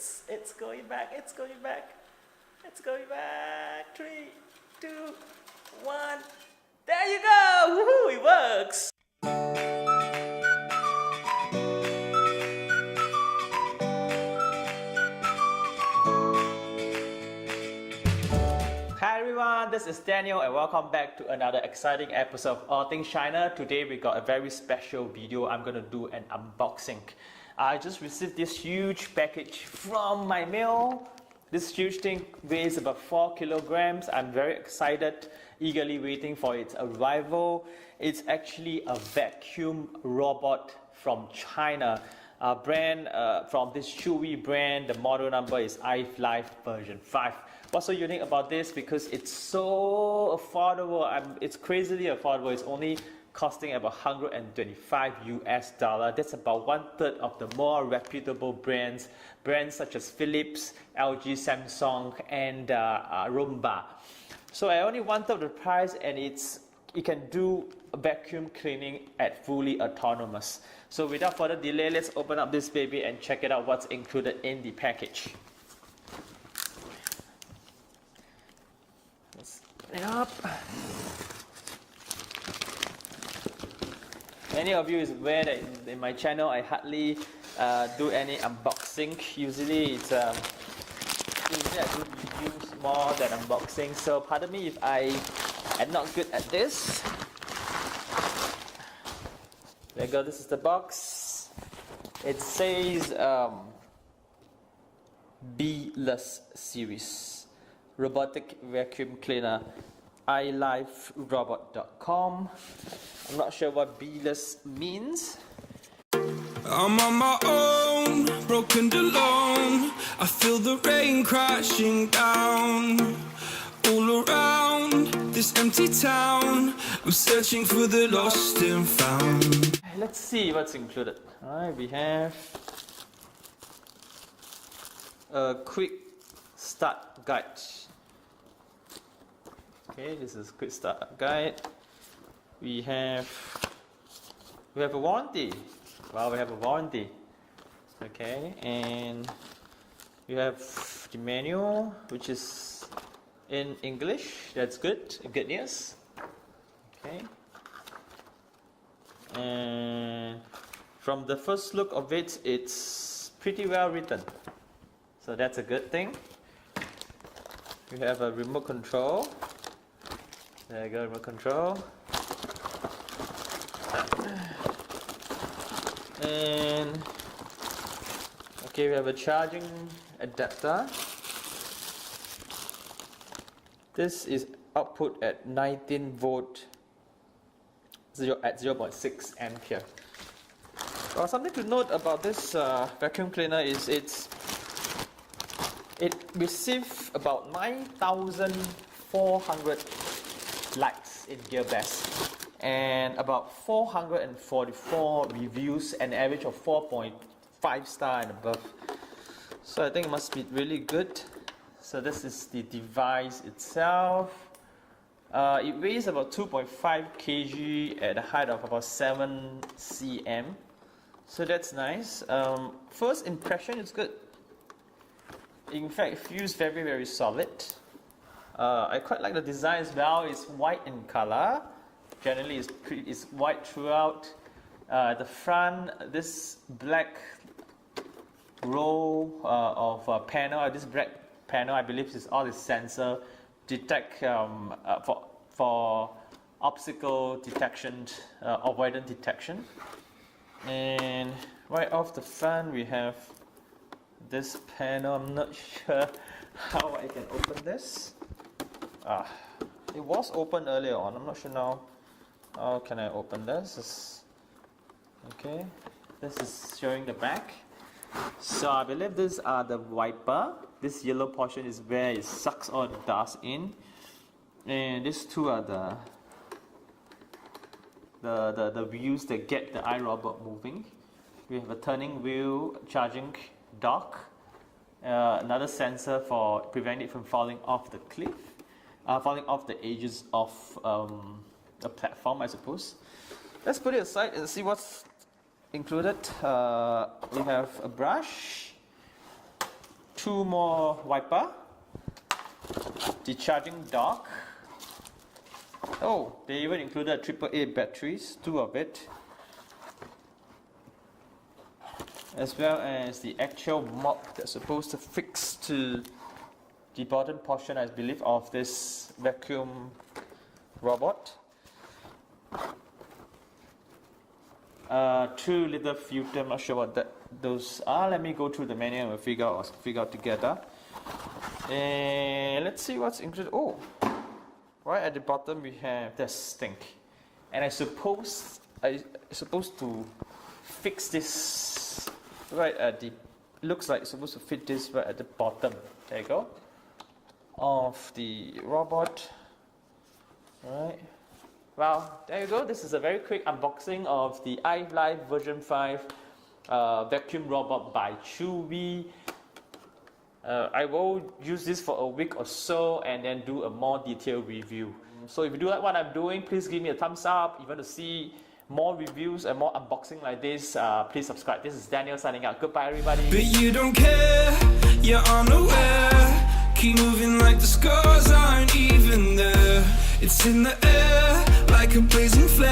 It's going back. It's going back. It's going back. 3, 2, 1. There you go. Woohoo! It works. Hi everyone, this is Daniel and welcome back to another exciting episode of All Things China. Today we got a very special video. I'm going to do an unboxing. I just received this huge package from my mail. This huge thing weighs about 4 kilograms. I'm very excited, eagerly waiting for its arrival. It's actually a vacuum robot from China. A brand from this Chewy brand. The model number is iLife version 5. What's so unique about this? Because it's so affordable. It's crazily affordable. It's only costing about $125 US. That's about 1/3 of the more reputable brands such as Philips, LG, Samsung, and Roomba. So at only 1/3 of the price, and it can do vacuum cleaning at fully autonomous. So without further delay, let's open up this baby and check it out what's included in the package. Let's open it up. Many of you is aware that in my channel I hardly do any unboxing. Usually I do reviews more than unboxing. So pardon me if I am not good at this. There you go, this is the box. It says Beeless series. Robotic vacuum cleaner. iLifeRobot.com. I'm not sure what Beeless means. I'm on my own, broken and alone. I feel the rain crashing down all around this empty town. I'm searching for the lost and found. Let's see what's included. Alright, we have a quick start guide. Okay, this is a quick start guide. We have a warranty. Wow, we have a warranty. Okay, and we have the manual, which is in English. That's good. Good news. Okay. And from the first look of it, it's pretty well written. So that's a good thing. We have a remote control. There you go, remote control. And okay, we have a charging adapter. This is output at 19 volt at 0.6 ampere. Well, something to note about this vacuum cleaner is it received about 9,400 likes in GearBest and about 444 reviews, an average of 4.5 star and above. So I think it must be really good. So this is the device itself. It weighs about 2.5 kg at a height of about 7 cm. So that's nice. First impression is good. In fact, it feels very, very solid. I quite like the design as well. It's white in color. Generally, it's white throughout. The front, this black row of panel, this black panel, I believe is all the sensor detect for obstacle detection, avoidance detection. And right off the front, we have this panel. I'm not sure how I can open this. It was open earlier on. I'm not sure now. How can I open this? Okay, this is showing the back. So I believe these are the wiper. This yellow portion is where it sucks all the dust in, and these two are the wheels that get the iRobot moving. We have a turning wheel, charging dock, another sensor for preventing it from falling off the cliff, falling off the edges of a platform, I suppose. Let's put it aside and see what's included. We have a brush, 2 more wiper, the charging dock. Oh, they even included AAA batteries, 2 of it, as well as the actual mop that's supposed to fix to the bottom portion, I believe, of this vacuum robot. 2 little filter, I'm not sure what those are. Let me go through the menu and we'll figure out together. And let's see what's included. Oh, right at the bottom we have the stink, and I suppose supposed to fix this right at the. Looks like it's supposed to fit this right at the bottom. There you go. Of the robot. Right. Well, there you go. This is a very quick unboxing of the iLife version 5 vacuum robot by Chewy. I will use this for a week or so and then do a more detailed review. So if you do like what I'm doing, please give me a thumbs up. If you want to see more reviews and more unboxing like this, please subscribe. This is Daniel signing out. Goodbye, everybody. But you don't care, you're unaware. Keep moving like the scars aren't even there. It's in the air like a blazing flare.